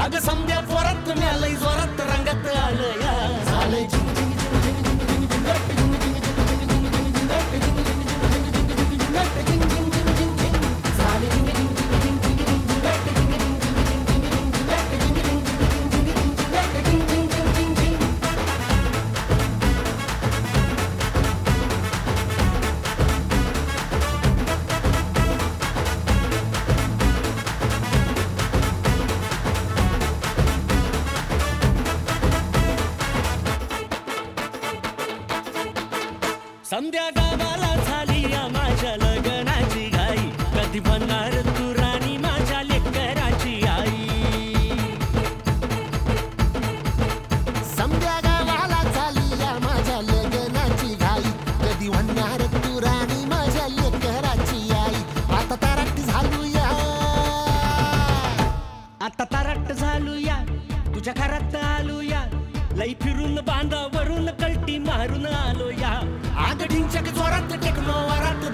अग समद्या जोरात म्यालय जोरात रंगात आलं या झालंय समद्या गावाला झाली या माझ्या लग्नाची घाई कधी बनणार तू राणी माझ्या लेकराची आई समद्या गावाला झाली या माझ्या लग्नाची घाई कधी म्हणणार तू राणी माझ्या लेकराची आई आता तारट झालूया आता तारट झालूया तुझ्या घरात आलूया लई फिरून बांधावरून कल्टी मारून आलो या आग ढिंचक जोरात टेक्नो वरात